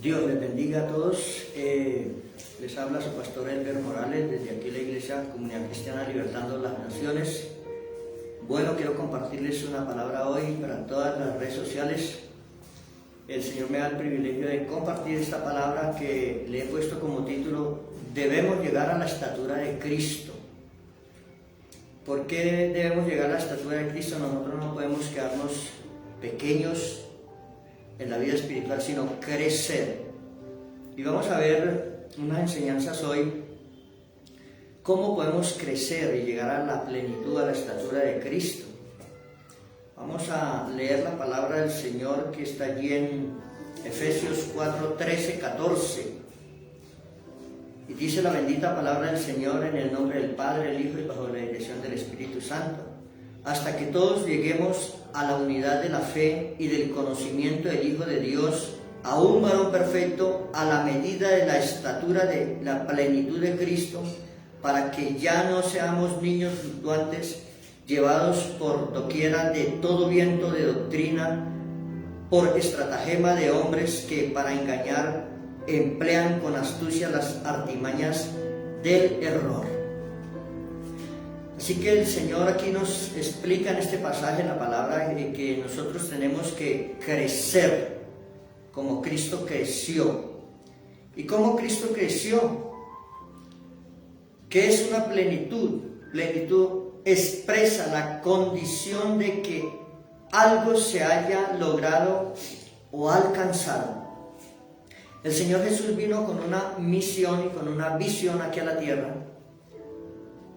Dios les bendiga a todos. Les habla su pastor Elber Morales desde aquí la Iglesia Comunidad Cristiana Libertando las Naciones. Bueno, quiero compartirles una palabra hoy para todas las redes sociales. El Señor me da el privilegio de compartir esta palabra que le he puesto como título: debemos llegar a la estatura de Cristo. ¿Por qué debemos llegar a la estatura de Cristo? Nosotros no podemos quedarnos pequeños en la vida espiritual, sino crecer. Y vamos a ver unas enseñanzas hoy, cómo podemos crecer y llegar a la plenitud, a la estatura de Cristo. Vamos a leer la palabra del Señor que está allí en Efesios 4, 13, 14. Y dice la bendita palabra del Señor: en el nombre del Padre, el Hijo y bajo la dirección del Espíritu Santo, hasta que todos lleguemos a la unidad de la fe y del conocimiento del Hijo de Dios, a un varón perfecto, a la medida de la estatura de la plenitud de Cristo, para que ya no seamos niños fluctuantes, llevados por doquiera de todo viento de doctrina, por estratagema de hombres que para engañar emplean con astucia las artimañas del error. Así que el Señor aquí nos explica en este pasaje, en la palabra, que nosotros tenemos que crecer como Cristo creció. ¿Y cómo Cristo creció? ¿Qué es una plenitud? Plenitud expresa la condición de que algo se haya logrado o alcanzado. El Señor Jesús vino con una misión y con una visión aquí a la tierra,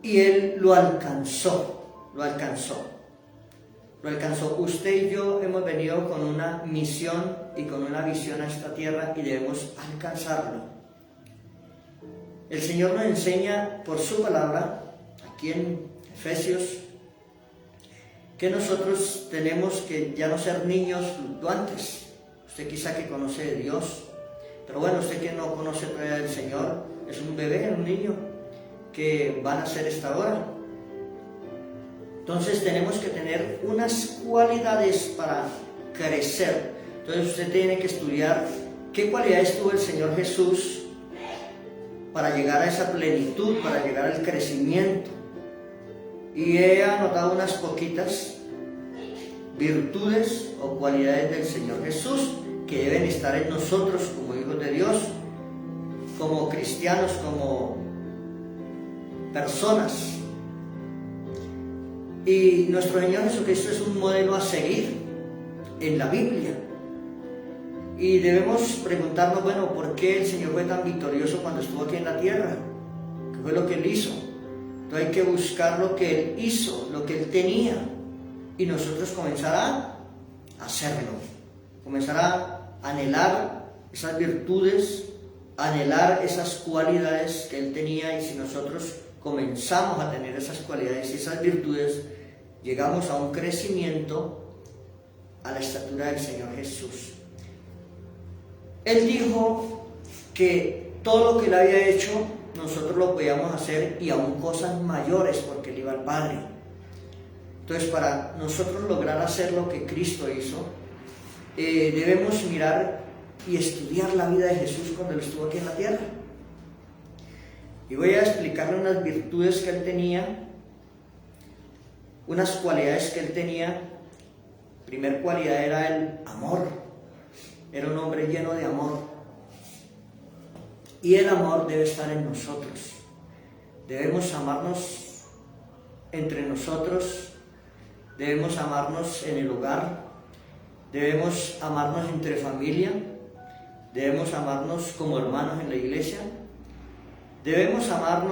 y Él lo alcanzó. Usted y yo hemos venido con una misión y con una visión a esta tierra y debemos alcanzarlo. El Señor nos enseña por su palabra, aquí en Efesios, que nosotros tenemos que ya no ser niños fluctuantes. Usted quizá que conoce de Dios, pero bueno, usted que no conoce todavía del Señor, es un bebé, un niño que van a nacer esta hora. Entonces tenemos que tener unas cualidades para crecer. Entonces usted tiene que estudiar qué cualidades tuvo el Señor Jesús para llegar a esa plenitud, para llegar al crecimiento. Y he anotado unas poquitas virtudes o cualidades del Señor Jesús que deben estar en nosotros como hijos de Dios, como cristianos, como personas. Y nuestro Señor Jesucristo es un modelo a seguir en la Biblia. Y debemos preguntarnos, bueno, ¿por qué el Señor fue tan victorioso cuando estuvo aquí en la tierra? ¿Qué fue lo que Él hizo? Entonces hay que buscar lo que Él hizo, lo que Él tenía, y nosotros comenzar a hacerlo, comenzar a anhelar esas virtudes, anhelar esas cualidades que Él tenía. Y si nosotros comenzamos a tener esas cualidades y esas virtudes, llegamos a un crecimiento a la estatura del Señor Jesús. Él dijo que todo lo que Él había hecho, nosotros lo podíamos hacer, y aún cosas mayores, porque Él iba al Padre. Entonces, para nosotros lograr hacer lo que Cristo hizo, debemos mirar y estudiar la vida de Jesús cuando Él estuvo aquí en la tierra. Y voy a explicarle unas virtudes que Él tenía, unas cualidades que Él tenía. La primera cualidad era el amor. Era un hombre lleno de amor. Y el amor debe estar en nosotros. Debemos amarnos entre nosotros, debemos amarnos en el hogar, debemos amarnos entre familia, debemos amarnos como hermanos en la iglesia, debemos amar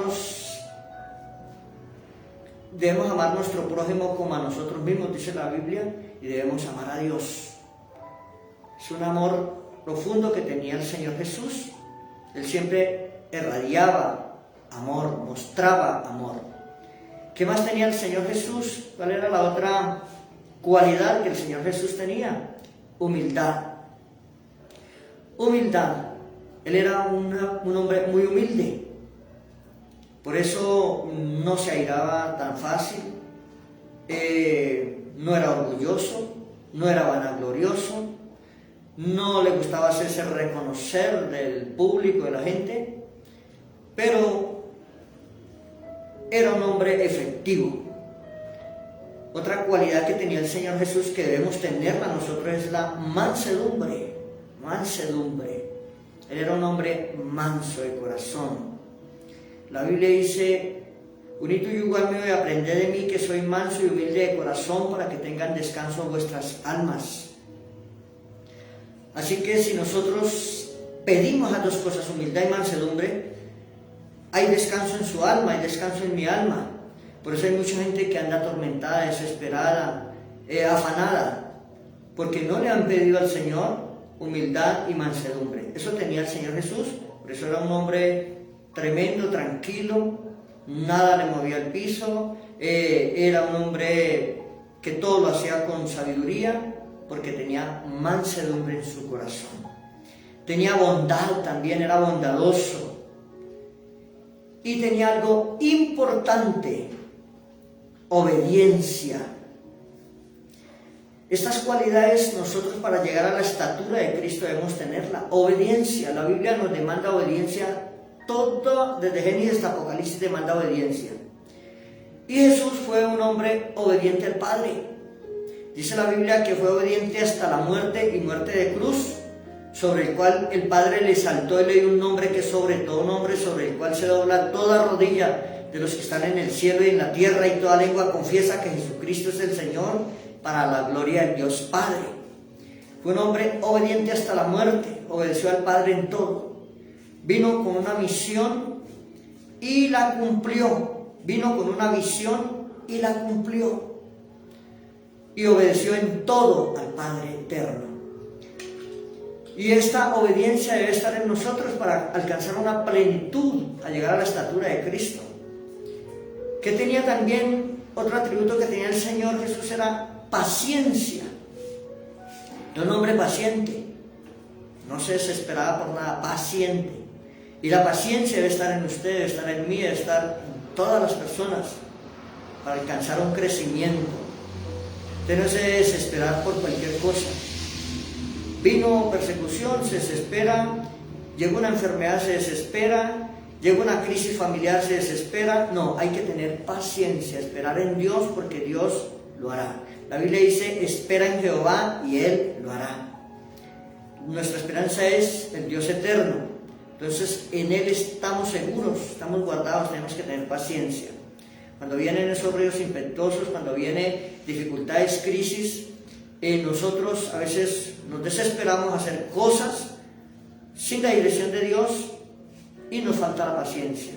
nuestro prójimo como a nosotros mismos, dice la Biblia, y debemos amar a Dios. Es un amor profundo que tenía el Señor Jesús. Él siempre irradiaba amor, mostraba amor. ¿Qué más tenía el Señor Jesús? ¿Cuál era la otra cualidad que el Señor Jesús tenía? Humildad. Humildad. Él era un hombre muy humilde. Por eso no se airaba tan fácil, no era orgulloso, no era vanaglorioso, no le gustaba hacerse reconocer del público, de la gente, pero era un hombre efectivo. Otra cualidad que tenía el Señor Jesús que debemos tenerla nosotros es la mansedumbre. Mansedumbre. Él era un hombre manso de corazón. La Biblia dice: unid tu yugo al mío y aprended de mí, que soy manso y humilde de corazón, para que tengan descanso vuestras almas. Así que si nosotros pedimos las dos cosas, humildad y mansedumbre, hay descanso en su alma, hay descanso en mi alma. Por eso hay mucha gente que anda atormentada, desesperada, afanada, porque no le han pedido al Señor humildad y mansedumbre. Eso tenía el Señor Jesús, por eso era un hombre tremendo, tranquilo, nada le movía el piso, era un hombre que todo lo hacía con sabiduría, porque tenía mansedumbre en su corazón. Tenía bondad también, era bondadoso. Y tenía algo importante: obediencia. Estas cualidades nosotros, para llegar a la estatura de Cristo, debemos tenerla. Obediencia. La Biblia nos demanda obediencia. Todo, desde Génesis hasta Apocalipsis, demanda obediencia. Y Jesús fue un hombre obediente al Padre. Dice la Biblia que fue obediente hasta la muerte, y muerte de cruz, sobre el cual el Padre le exaltó y le dio un nombre que es sobre todo nombre, sobre el cual se dobla toda rodilla de los que están en el cielo y en la tierra, y toda lengua confiesa que Jesucristo es el Señor, para la gloria del Dios Padre. Fue un hombre obediente hasta la muerte, obedeció al Padre en todo. Vino con una misión y la cumplió. Vino con una visión y la cumplió. Y obedeció en todo al Padre eterno. Y esta obediencia debe estar en nosotros para alcanzar una plenitud, a llegar a la estatura de Cristo. Que tenía también otro atributo que tenía el Señor Jesús: era paciencia. Era un hombre paciente, no se desesperaba por nada, paciente. Y la paciencia debe estar en usted, debe estar en mí, debe estar en todas las personas, para alcanzar un crecimiento. Usted no se debe desesperar por cualquier cosa. Vino persecución, se desespera. Llegó una enfermedad, se desespera. Llegó una crisis familiar, se desespera. No, hay que tener paciencia, esperar en Dios, porque Dios lo hará. La Biblia dice: espera en Jehová y Él lo hará. Nuestra esperanza es el Dios eterno. Entonces en Él estamos seguros, estamos guardados, tenemos que tener paciencia. Cuando vienen esos ríos impetuosos, cuando vienen dificultades, crisis, nosotros a veces nos desesperamos a hacer cosas sin la dirección de Dios y nos falta la paciencia.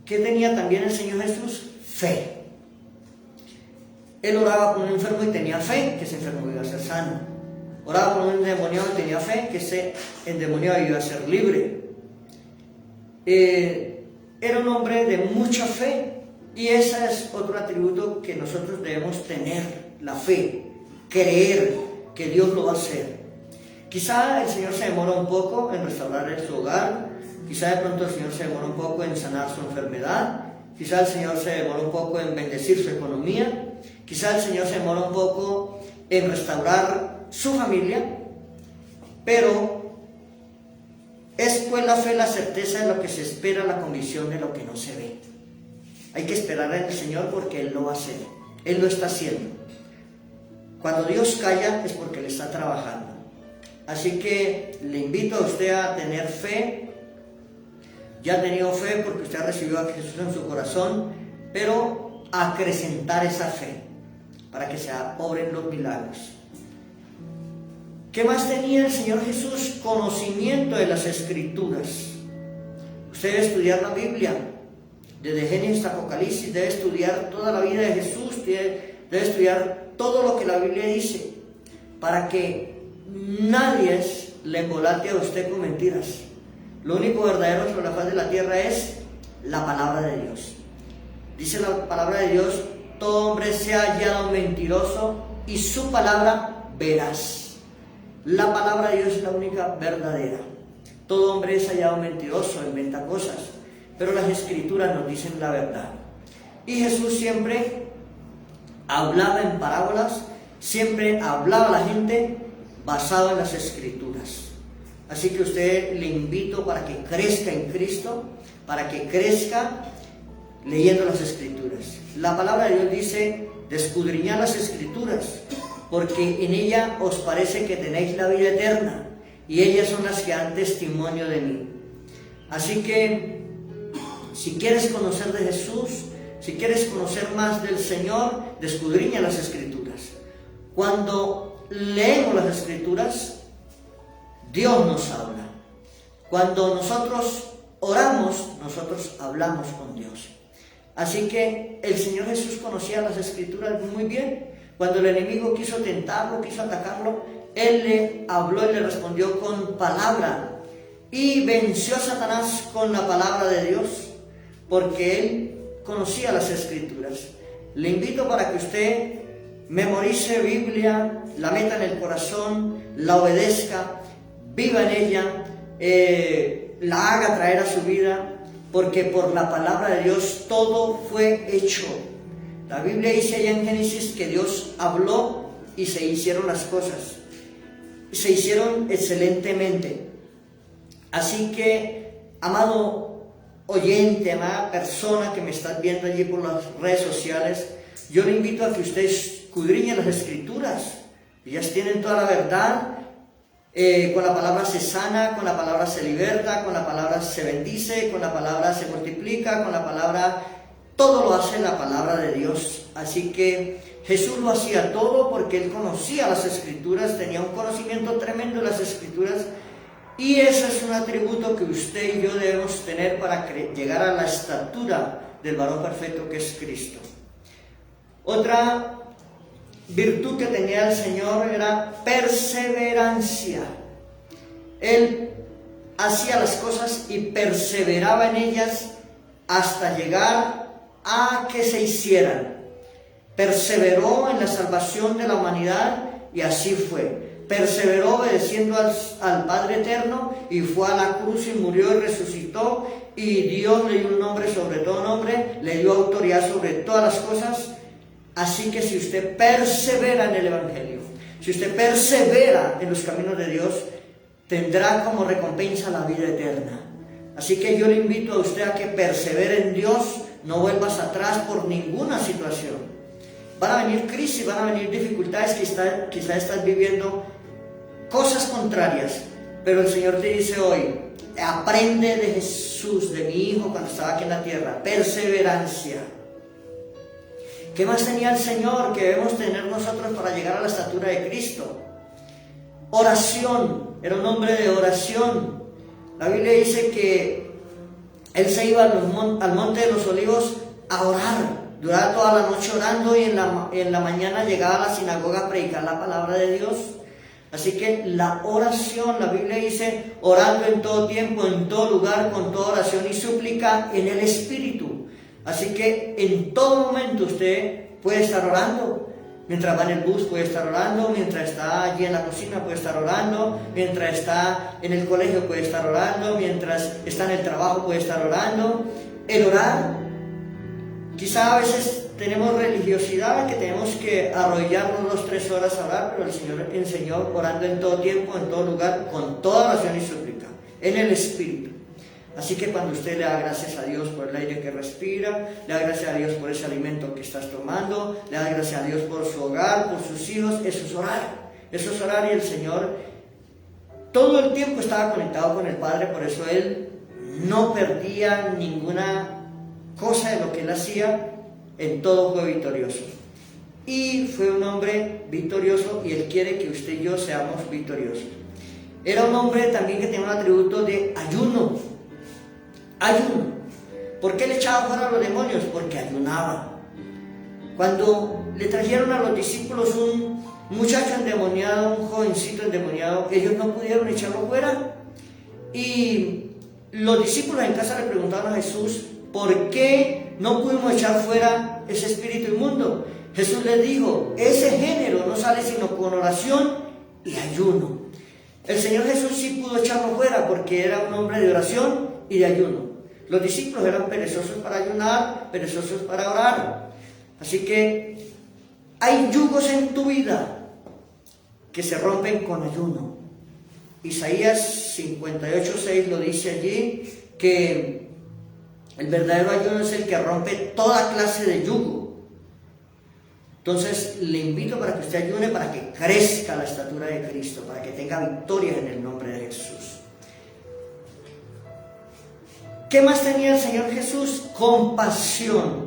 ¿Qué tenía también el Señor Jesús? Fe. Él oraba por un enfermo y tenía fe que ese enfermo iba a ser sano. Oraba por un endemoniado y tenía fe que ese endemoniado iba a ser libre. Era un hombre de mucha fe, y ese es otro atributo que nosotros debemos tener: la fe, creer que Dios lo va a hacer. Quizá el Señor se demora un poco en restaurar su hogar, quizá de pronto el Señor se demora un poco en sanar su enfermedad, quizá el Señor se demora un poco en bendecir su economía, quizá el Señor se demora un poco en restaurar su familia, pero es pues la fe la certeza de lo que se espera, la convicción de lo que no se ve. Hay que esperar en el Señor, porque Él lo va a hacer, Él lo está haciendo. Cuando Dios calla es porque Él está trabajando. Así que le invito a usted a tener fe. Ya ha tenido fe porque usted ha recibido a Jesús en su corazón, pero a acrecentar esa fe para que se obren los milagros. ¿Qué más tenía el Señor Jesús? Conocimiento de las Escrituras. Usted debe estudiar la Biblia, desde Génesis hasta Apocalipsis, debe estudiar toda la vida de Jesús, debe estudiar todo lo que la Biblia dice, para que nadie le embolate a usted con mentiras. Lo único verdadero sobre la faz de la tierra es la palabra de Dios. Dice la palabra de Dios: todo hombre sea hallado mentiroso y su palabra veraz. La palabra de Dios es la única verdadera. Todo hombre es hallado mentiroso, inventa cosas, pero las Escrituras nos dicen la verdad. Y Jesús siempre hablaba en parábolas, siempre hablaba a la gente basado en las Escrituras. Así que usted le invito para que crezca en Cristo, para que crezca leyendo las Escrituras. La palabra de Dios dice, escudriñad las Escrituras, porque en ella os parece que tenéis la vida eterna, y ellas son las que dan testimonio de mí. Así que, si quieres conocer de Jesús, si quieres conocer más del Señor, escudriña las Escrituras. Cuando leemos las Escrituras, Dios nos habla. Cuando nosotros oramos, nosotros hablamos con Dios. Así que el Señor Jesús conocía las Escrituras muy bien. Cuando el enemigo quiso tentarlo, quiso atacarlo, Él le habló y le respondió con palabra. Y venció a Satanás con la palabra de Dios, porque Él conocía las Escrituras. Le invito para que usted memorice Biblia, la meta en el corazón, la obedezca, viva en ella, la haga traer a su vida, porque por la palabra de Dios todo fue hecho. La Biblia dice allá en Génesis que Dios habló y se hicieron las cosas. Se hicieron excelentemente. Así que, amado oyente, amada persona que me estás viendo allí por las redes sociales, yo le invito a que usted escudriñe las Escrituras. Ellas tienen toda la verdad. Con la palabra se sana, con la palabra se liberta, con la palabra se bendice, con la palabra se multiplica, con la palabra, todo lo hace la palabra de Dios. Así que Jesús lo hacía todo porque Él conocía las Escrituras, tenía un conocimiento tremendo de las Escrituras, y ese es un atributo que usted y yo debemos tener para llegar a la estatura del varón perfecto que es Cristo. Otra virtud que tenía el Señor era perseverancia. Él hacía las cosas y perseveraba en ellas hasta llegar a que se hicieran. Perseveró en la salvación de la humanidad y así fue. Perseveró obedeciendo al Padre Eterno y fue a la cruz y murió y resucitó, y Dios le dio un nombre sobre todo nombre, le dio autoridad sobre todas las cosas. Así que si usted persevera en el Evangelio, si usted persevera en los caminos de Dios, tendrá como recompensa la vida eterna. Así que yo le invito a usted a que persevere en Dios, no vuelvas atrás por ninguna situación. Van a venir crisis, van a venir dificultades, quizás estás viviendo cosas contrarias, pero el Señor te dice hoy, aprende de Jesús, de mi Hijo cuando estaba aquí en la tierra, perseverancia. ¿Qué más tenía el Señor que debemos tener nosotros para llegar a la estatura de Cristo? Oración, era un hombre de oración. La Biblia dice que Él se iba al monte de los olivos a orar, duraba toda la noche orando, y en la mañana llegaba a la sinagoga a predicar la palabra de Dios. Así que la oración, la Biblia dice, orando en todo tiempo, en todo lugar, con toda oración y súplica en el Espíritu. Así que en todo momento usted puede estar orando. Mientras va en el bus puede estar orando, mientras está allí en la cocina puede estar orando, mientras está en el colegio puede estar orando, mientras está en el trabajo puede estar orando. El orar, quizá a veces tenemos religiosidad que tenemos que arrodillarnos 2-3 horas a orar, pero el Señor enseñó orando en todo tiempo, en todo lugar, con toda oración y súplica, en el Espíritu. Así que cuando usted le da gracias a Dios por el aire que respira, le da gracias a Dios por ese alimento que estás tomando, le da gracias a Dios por su hogar, por sus hijos, eso es orar. Eso es orar, y el Señor todo el tiempo estaba conectado con el Padre, por eso Él no perdía ninguna cosa de lo que Él hacía, en todo fue victorioso. Y fue un hombre victorioso, y Él quiere que usted y yo seamos victoriosos. Era un hombre también que tenía un atributo de ayuno. Ayuno. ¿Por qué le echaba fuera a los demonios? Porque ayunaba. Cuando le trajeron a los discípulos un muchacho endemoniado, un jovencito endemoniado, ellos no pudieron echarlo fuera. Y los discípulos en casa le preguntaron a Jesús, ¿por qué no pudimos echar fuera ese espíritu inmundo? Jesús les dijo, ese género no sale sino con oración y ayuno. El Señor Jesús sí pudo echarlo fuera porque era un hombre de oración y de ayuno. Los discípulos eran perezosos para ayunar, perezosos para orar. Así que hay yugos en tu vida que se rompen con ayuno. Isaías 58:6 lo dice allí, que el verdadero ayuno es el que rompe toda clase de yugo. Entonces le invito para que usted ayune, para que crezca la estatura de Cristo, para que tenga victoria en el nombre de Jesús. ¿Qué más tenía el Señor Jesús? Compasión.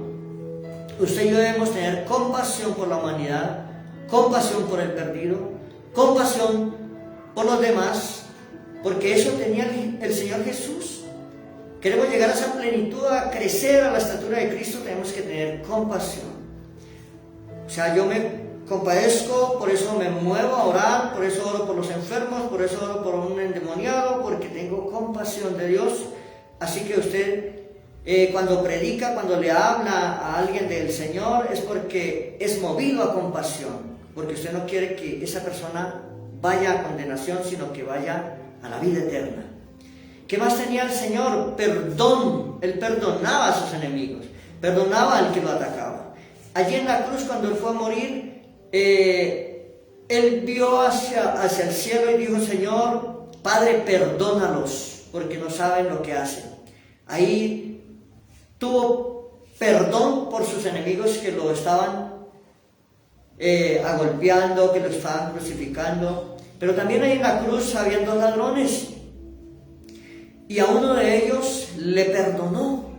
Usted y yo debemos tener compasión por la humanidad, compasión por el perdido, compasión por los demás, porque eso tenía el Señor Jesús. Queremos llegar a esa plenitud, a crecer a la estatura de Cristo, tenemos que tener compasión. O sea, yo me compadezco, por eso me muevo a orar, por eso oro por los enfermos, por eso oro por un endemoniado, porque tengo compasión de Dios. Así que usted, cuando predica, cuando le habla a alguien del Señor, es porque es movido a compasión, porque usted no quiere que esa persona vaya a condenación, sino que vaya a la vida eterna. ¿Qué más tenía el Señor? Perdón. Él perdonaba a sus enemigos, perdonaba al que lo atacaba. Allí en la cruz, cuando Él fue a morir, Él vio hacia el cielo y dijo: Señor, Padre, perdónalos, porque no saben lo que hacen. Ahí tuvo perdón por sus enemigos que lo estaban agolpeando, que lo estaban crucificando. Pero también ahí en la cruz habían 2 ladrones, y a uno de ellos le perdonó.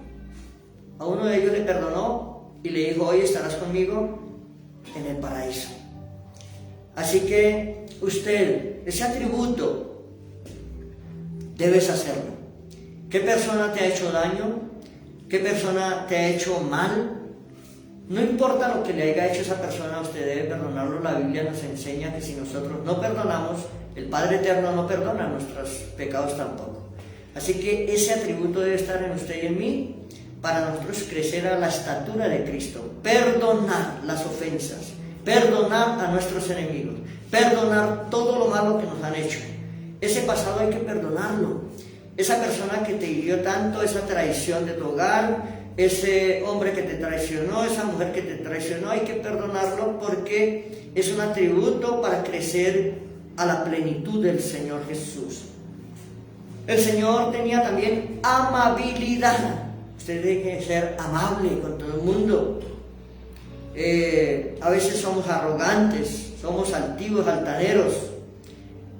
A uno de ellos le perdonó y le dijo: hoy estarás conmigo en el paraíso. Así que usted, ese atributo, debes hacerlo. ¿Qué persona te ha hecho daño? ¿Qué persona te ha hecho mal? No importa lo que le haya hecho esa persona, usted debe perdonarlo. La Biblia nos enseña que si nosotros no perdonamos, el Padre Eterno no perdona nuestros pecados tampoco. Así que ese atributo debe estar en usted y en mí, para nosotros crecer a la estatura de Cristo. Perdonar las ofensas, perdonar a nuestros enemigos, perdonar todo lo malo que nos han hecho. Ese pasado hay que perdonarlo. Esa persona que te hirió tanto, esa traición de tu hogar, ese hombre que te traicionó, esa mujer que te traicionó, hay que perdonarlo, porque es un atributo para crecer a la plenitud del Señor Jesús. El Señor tenía también amabilidad. Usted tiene que ser amable con todo el mundo. A veces somos arrogantes, somos altivos, altaneros.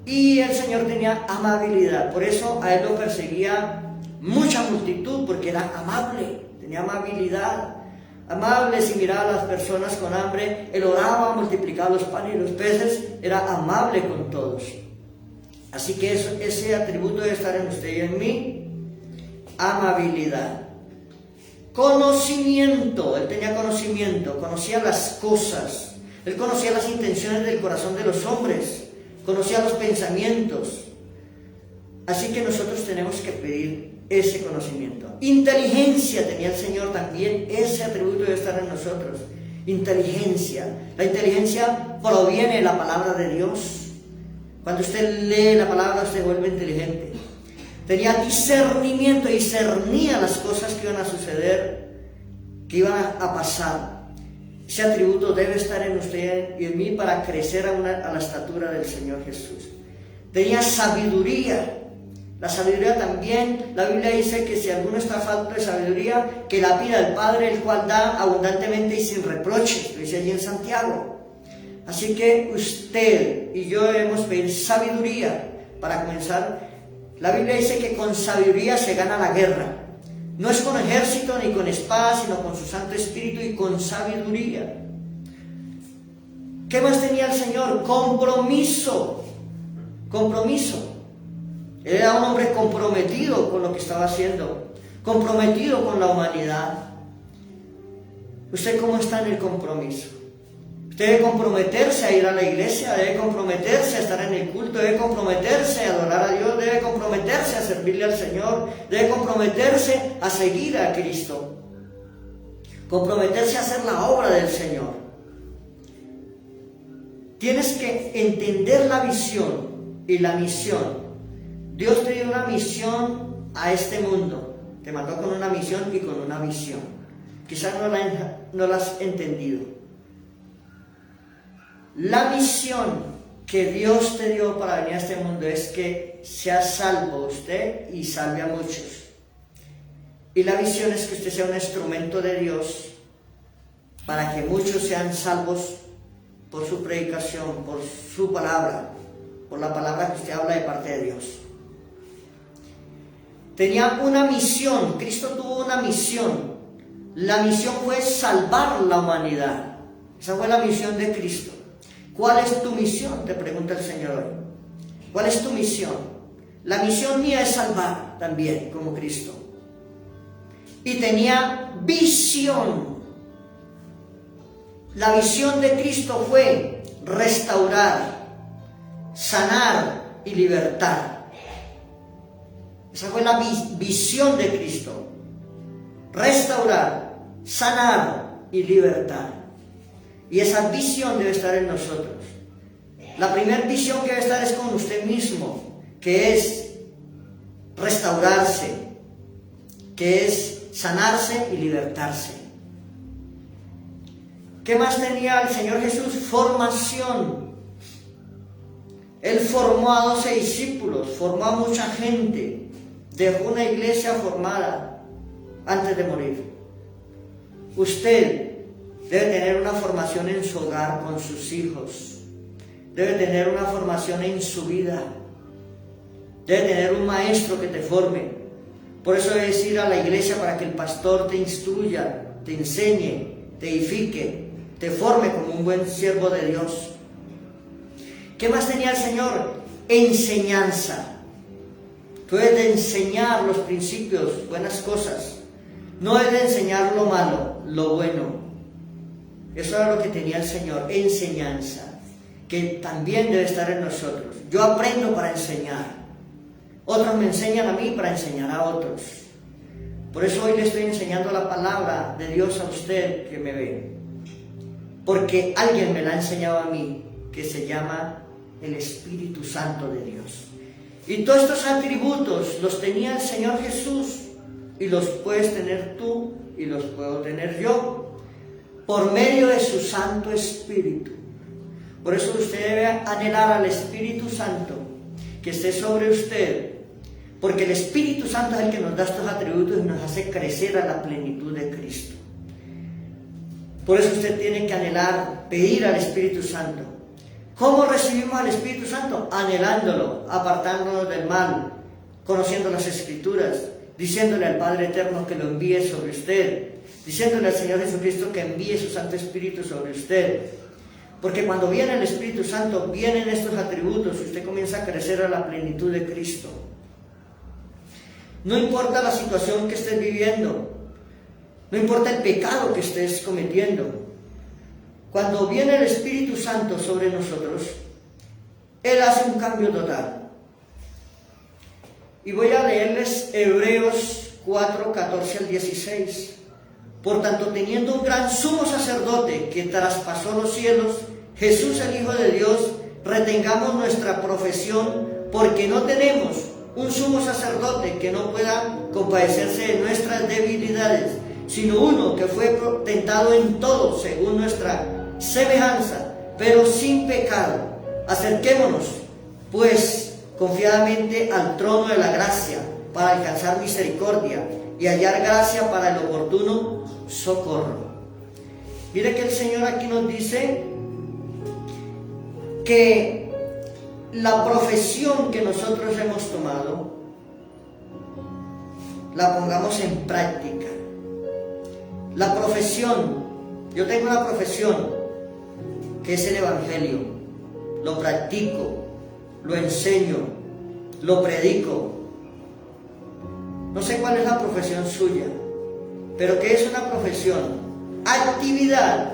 Y el Señor tenía amabilidad. Por eso a Él lo perseguía mucha multitud, porque era amable, tenía amabilidad. Amable, si miraba a las personas con hambre, Él oraba, multiplicaba los panes y los peces, era amable con todos. Así que ese atributo debe estar en usted y en mí: amabilidad. Conocimiento. Él tenía conocimiento, conocía las cosas, Él conocía las intenciones del corazón de los hombres, conocía los pensamientos. Así que nosotros tenemos que pedir ese conocimiento. Inteligencia tenía el Señor también, ese atributo debe estar en nosotros. Inteligencia. La inteligencia proviene de la palabra de Dios. Cuando usted lee la palabra, se vuelve inteligente. Tenía discernimiento, discernía las cosas que iban a suceder, que iban a pasar. Ese atributo debe estar en usted y en mí para crecer a la estatura del Señor Jesús. Tenía sabiduría. La sabiduría también, la Biblia dice que si alguno está falto de sabiduría, que la pida el Padre, el cual da abundantemente y sin reproche. Lo dice allí en Santiago. Así que usted y yo debemos pedir sabiduría para comenzar. La Biblia dice que con sabiduría se gana la guerra. No es con ejército ni con espada, sino con su Santo Espíritu y con sabiduría. ¿Qué más tenía el Señor? Compromiso. Compromiso. Él era un hombre comprometido con lo que estaba haciendo, comprometido con la humanidad. ¿Usted cómo está en el compromiso? Usted debe comprometerse a ir a la iglesia, debe comprometerse a estar en el culto, debe comprometerse a adorar a Dios, debe comprometerse a servirle al Señor, debe comprometerse a seguir a Cristo, comprometerse a hacer la obra del Señor. Tienes que entender la visión y la misión. Dios te dio una misión a este mundo, te mandó con una misión y con una visión. Quizás no la has entendido. La misión que Dios te dio para venir a este mundo es que sea salvo usted y salve a muchos. Y la visión es que usted sea un instrumento de Dios para que muchos sean salvos por su predicación, por su palabra, por la palabra que usted habla de parte de Dios. Tenía una misión, Cristo tuvo una misión. La misión fue salvar la humanidad. Esa fue la misión de Cristo. ¿Cuál es tu misión? Te pregunta el Señor hoy. ¿Cuál es tu misión? La misión mía es salvar también, como Cristo. Y tenía visión. La visión de Cristo fue restaurar, sanar y libertar. Esa fue la visión de Cristo. Restaurar, sanar y libertar. Y esa visión debe estar en nosotros. La primera visión que debe estar es con usted mismo, que es restaurarse, que es sanarse y libertarse. ¿Qué más tenía el Señor Jesús? Formación. Él formó a 12 discípulos, formó a mucha gente, dejó una iglesia formada antes de morir. Usted debe tener una formación en su hogar con sus hijos, debe tener una formación en su vida, debe tener un maestro que te forme. Por eso debes ir a la iglesia para que el pastor te instruya, te enseñe, te edifique, te forme como un buen siervo de Dios. ¿Qué más tenía el Señor? Enseñanza. Tú debes de enseñar los principios, buenas cosas. No debes de enseñar lo malo, lo bueno. Eso era lo que tenía el Señor, enseñanza, que también debe estar en nosotros. Yo aprendo para enseñar. Otros me enseñan a mí para enseñar a otros. Por eso hoy le estoy enseñando la palabra de Dios a usted que me ve. Porque alguien me la ha enseñado a mí, que se llama el Espíritu Santo de Dios. Y todos estos atributos los tenía el Señor Jesús, y los puedes tener tú y los puedo tener yo, por medio de su Santo Espíritu. Por eso usted debe anhelar al Espíritu Santo que esté sobre usted, porque el Espíritu Santo es el que nos da estos atributos y nos hace crecer a la plenitud de Cristo. Por eso usted tiene que anhelar, pedir al Espíritu Santo. ¿Cómo recibimos al Espíritu Santo? Anhelándolo, apartándonos del mal, conociendo las Escrituras, diciéndole al Padre Eterno que lo envíe sobre usted, diciéndole al Señor Jesucristo que envíe su Santo Espíritu sobre usted. Porque cuando viene el Espíritu Santo, vienen estos atributos y usted comienza a crecer a la plenitud de Cristo. No importa la situación que estés viviendo, no importa el pecado que estés cometiendo. Cuando viene el Espíritu Santo sobre nosotros, Él hace un cambio total. Y voy a leerles Hebreos 4, 14 al 16. Por tanto, teniendo un gran sumo sacerdote que traspasó los cielos, Jesús el Hijo de Dios, retengamos nuestra profesión, porque no tenemos un sumo sacerdote que no pueda compadecerse de nuestras debilidades, sino uno que fue tentado en todo según nuestra semejanza, pero sin pecado. Acerquémonos, pues, confiadamente al trono de la gracia, para alcanzar misericordia y hallar gracia para el oportuno socorro. Mire que el Señor aquí nos dice que la profesión que nosotros hemos tomado la pongamos en práctica. La profesión, yo tengo una profesión que es el Evangelio, lo practico, lo enseño, lo predico. No sé cuál es la profesión suya, pero ¿qué es una profesión? Actividad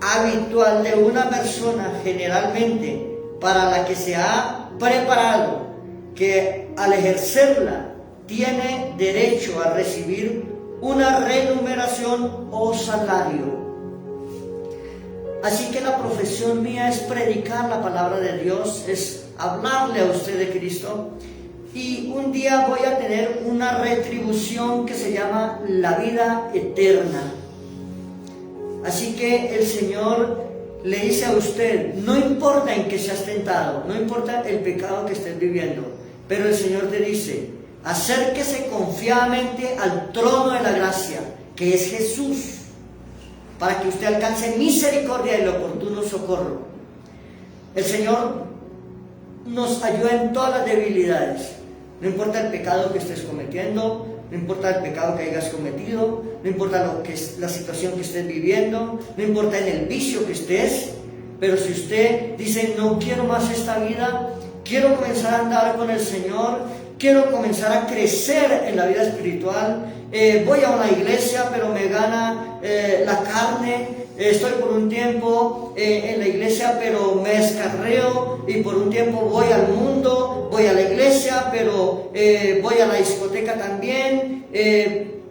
habitual de una persona, generalmente para la que se ha preparado, que al ejercerla tiene derecho a recibir una remuneración o salario. Así que la profesión mía es predicar la palabra de Dios, es hablarle a usted de Cristo, y un día voy a tener una retribución que se llama la vida eterna. Así que el Señor le dice a usted, no importa en qué seas tentado, no importa el pecado que estés viviendo, pero el Señor te dice, acérquese confiadamente al trono de la gracia, que es Jesús, para que usted alcance misericordia y el oportuno socorro. El Señor nos ayuda en todas las debilidades, no importa el pecado que estés cometiendo, no importa el pecado que hayas cometido, no importa lo que es la situación que estés viviendo, no importa en el vicio que estés, pero si usted dice, no quiero más esta vida, quiero comenzar a andar con el Señor, quiero comenzar a crecer en la vida espiritual, voy a una iglesia pero me gana la carne, estoy por un tiempo en la iglesia pero me descarreo y por un tiempo voy al mundo, voy a la iglesia pero voy a la discoteca también,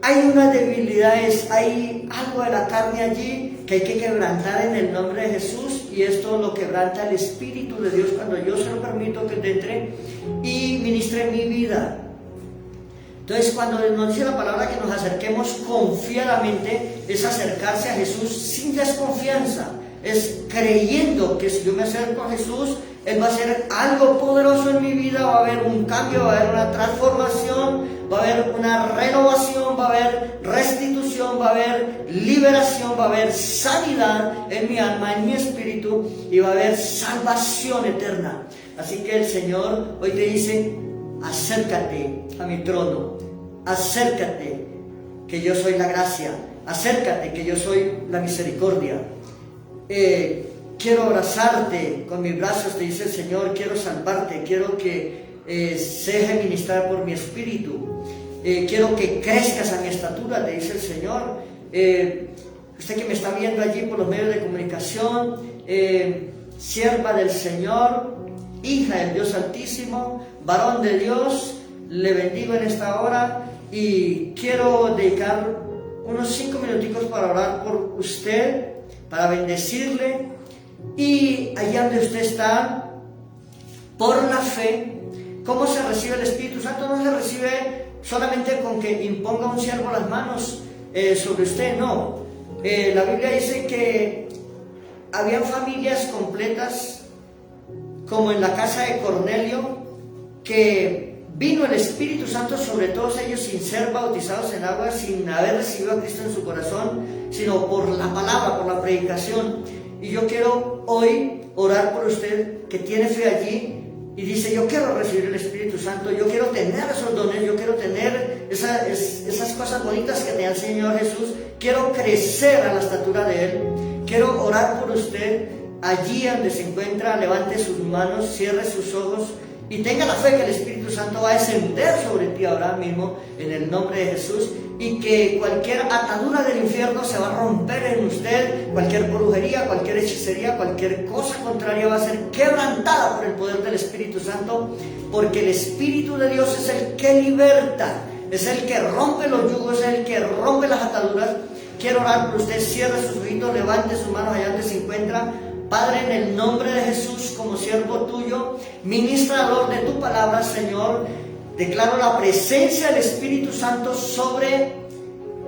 hay unas debilidades, hay algo de la carne allí que hay que quebrantar en el nombre de Jesús, y esto lo quebranta el Espíritu de Dios cuando yo se lo permito que te entre y ministre en mi vida. Entonces, cuando nos dice la palabra que nos acerquemos confiadamente, es acercarse a Jesús sin desconfianza, es creyendo que si yo me acerco a Jesús, Él va a hacer algo poderoso en mi vida, va a haber un cambio, va a haber una transformación, va a haber una renovación, va a haber restitución, va a haber liberación, va a haber sanidad en mi alma, en mi espíritu, y va a haber salvación eterna. Así que el Señor hoy te dice, acércate a mi trono, acércate que yo soy la gracia, acércate que yo soy la misericordia. Quiero abrazarte con mis brazos, te dice el Señor, quiero salvarte, quiero que se deje ministrar por mi espíritu, quiero que crezcas a mi estatura, te dice el Señor. Usted que me está viendo allí por los medios de comunicación, sierva del Señor, hija del Dios Altísimo, varón de Dios, le bendigo en esta hora y quiero dedicar unos 5 minuticos para orar por usted, para bendecirle, y allá donde usted está, por la fe. ¿Cómo se recibe el Espíritu Santo? No se recibe solamente con que imponga un siervo las manos sobre usted, no. La Biblia dice que habían familias completas, como en la casa de Cornelio, que vino el Espíritu Santo sobre todos ellos sin ser bautizados en agua, sin haber recibido a Cristo en su corazón, sino por la palabra, por la predicación. Y yo quiero hoy orar por usted que tiene fe allí y dice, yo quiero recibir el Espíritu Santo, yo quiero tener esos dones, yo quiero tener esas cosas bonitas que te da el Señor Jesús, quiero crecer a la estatura de Él. Quiero orar por usted allí donde se encuentra, levante sus manos, cierre sus ojos y tenga la fe que el Espíritu Santo va a descender sobre ti ahora mismo en el nombre de Jesús, y que cualquier atadura del infierno se va a romper en usted, cualquier brujería, cualquier hechicería, cualquier cosa contraria va a ser quebrantada por el poder del Espíritu Santo, porque el Espíritu de Dios es el que liberta, es el que rompe los yugos, es el que rompe las ataduras. Quiero orar por usted, cierre sus ojitos, levante sus manos allá donde se encuentra. Padre, en el nombre de Jesús, como siervo tuyo, ministrador de tu palabra, Señor, declaro la presencia del Espíritu Santo sobre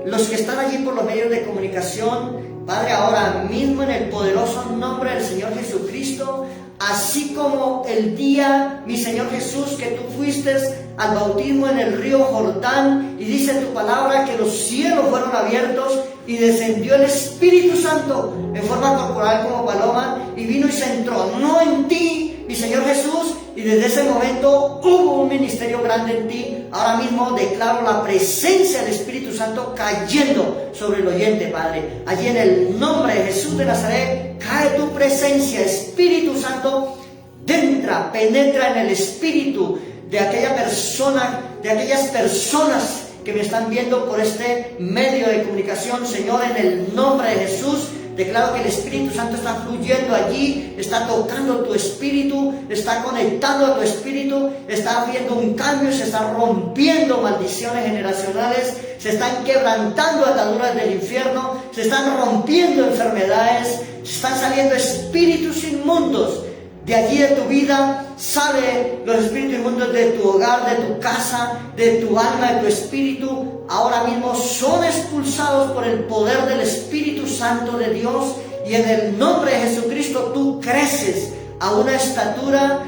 los que están allí por los medios de comunicación. Padre, ahora mismo en el poderoso nombre del Señor Jesucristo, así como el día, mi Señor Jesús, que tú fuiste al bautismo en el río Jordán, y dice tu palabra que los cielos fueron abiertos y descendió el Espíritu Santo en forma corporal como paloma y vino y se entronó en ti, mi Señor Jesús, y desde ese momento hubo un ministerio grande en ti. Ahora mismo declaro la presencia del Espíritu Santo cayendo sobre el oyente, Padre. Allí en el nombre de Jesús de Nazaret, cae tu presencia, Espíritu Santo, penetra en el espíritu de aquella persona, de aquellas personas que me están viendo por este medio de comunicación. Señor, en el nombre de Jesús, declaro que el Espíritu Santo está fluyendo allí, está tocando tu espíritu, está conectando a tu espíritu, está haciendo un cambio, se están rompiendo maldiciones generacionales, se están quebrantando ataduras del infierno, se están rompiendo enfermedades, se están saliendo espíritus inmundos de allí de tu vida. Sale los espíritus inmundos de tu hogar, de tu casa, de tu alma, de tu espíritu. Ahora mismo son expulsados por el poder del Espíritu Santo de Dios, y en el nombre de Jesucristo tú creces a una estatura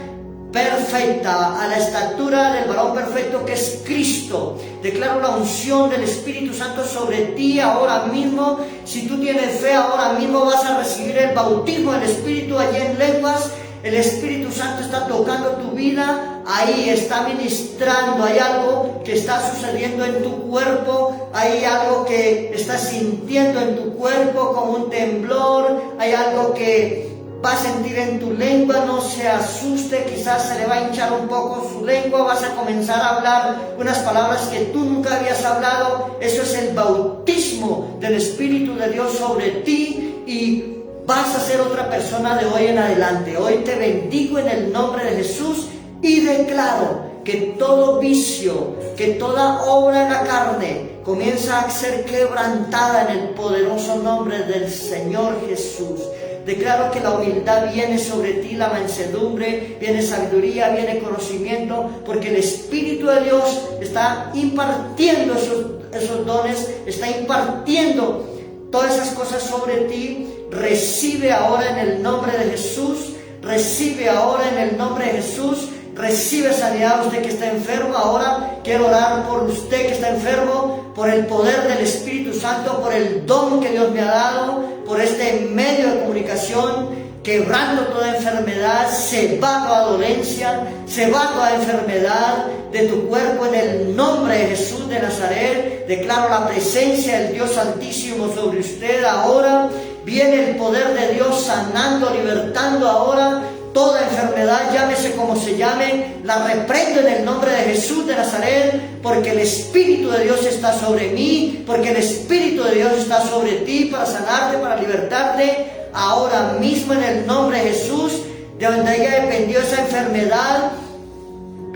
perfecta, a la estatura del varón perfecto que es Cristo. Declaro la unción del Espíritu Santo sobre ti ahora mismo. Si tú tienes fe, ahora mismo vas a recibir el bautismo del Espíritu allí en lenguas. El Espíritu Santo está tocando tu vida, ahí está ministrando, hay algo que está sucediendo en tu cuerpo, hay algo que estás sintiendo en tu cuerpo como un temblor, hay algo que va a sentir en tu lengua. No se asuste, quizás se le va a hinchar un poco su lengua, vas a comenzar a hablar unas palabras que tú nunca habías hablado. Eso es el bautismo del Espíritu de Dios sobre ti y vas a ser otra persona de hoy en adelante. Hoy te bendigo en el nombre de Jesús y declaro que todo vicio, que toda obra en la carne comienza a ser quebrantada en el poderoso nombre del Señor Jesús. Declaro que la humildad viene sobre ti, la mansedumbre, viene sabiduría, viene conocimiento, porque el Espíritu de Dios está impartiendo esos dones, está impartiendo todas esas cosas sobre ti. Recibe ahora en el nombre de Jesús, recibe ahora en el nombre de Jesús, recibe sanidad usted que está enfermo. Ahora quiero orar por usted que está enfermo, por el poder del Espíritu Santo, por el don que Dios me ha dado, por este medio de comunicación, quebrando toda enfermedad. Se va toda dolencia, se va toda enfermedad de tu cuerpo en el nombre de Jesús de Nazaret. Declaro la presencia del Dios Altísimo sobre usted ahora. Viene el poder de Dios sanando, libertando ahora toda enfermedad, llámese como se llame, la reprendo en el nombre de Jesús de Nazaret, porque el Espíritu de Dios está sobre mí, porque el Espíritu de Dios está sobre ti para sanarte, para libertarte. Ahora mismo en el nombre de Jesús, de donde haya dependido esa enfermedad,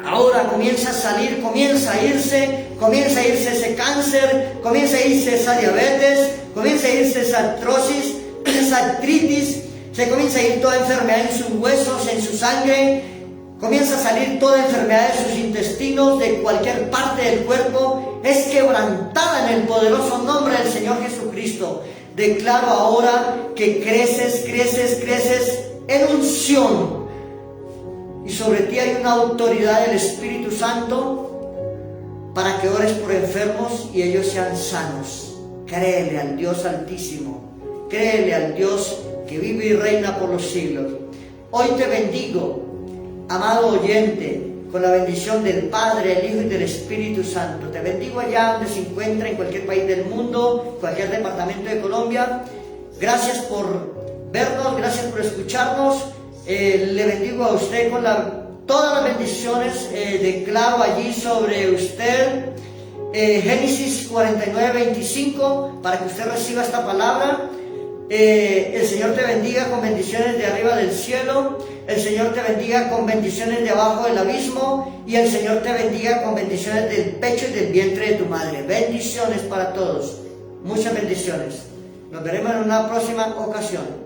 ahora comienza a salir, comienza a irse ese cáncer, comienza a irse esa diabetes, comienza a irse esa artrosis, esa artritis, se comienza a ir toda enfermedad en sus huesos, en su sangre, comienza a salir toda enfermedad de sus intestinos, de cualquier parte del cuerpo, es quebrantada en el poderoso nombre del Señor Jesucristo. Declaro ahora que creces en unción, y sobre ti hay una autoridad del Espíritu Santo para que ores por enfermos y ellos sean sanos. Créele al Dios Altísimo, créele al Dios que vive y reina por los siglos. Hoy te bendigo, amado oyente, con la bendición del Padre, el Hijo y del Espíritu Santo. Te bendigo allá donde se encuentra, en cualquier país del mundo, cualquier departamento de Colombia. Gracias por vernos, gracias por escucharnos. Le bendigo a usted con todas las bendiciones. Declaro allí sobre usted Génesis 49:25 para que usted reciba esta palabra. El Señor te bendiga con bendiciones de arriba del cielo, el Señor te bendiga con bendiciones de abajo del abismo, y el Señor te bendiga con bendiciones del pecho y del vientre de tu madre. Bendiciones para todos, muchas bendiciones. Nos veremos en una próxima ocasión.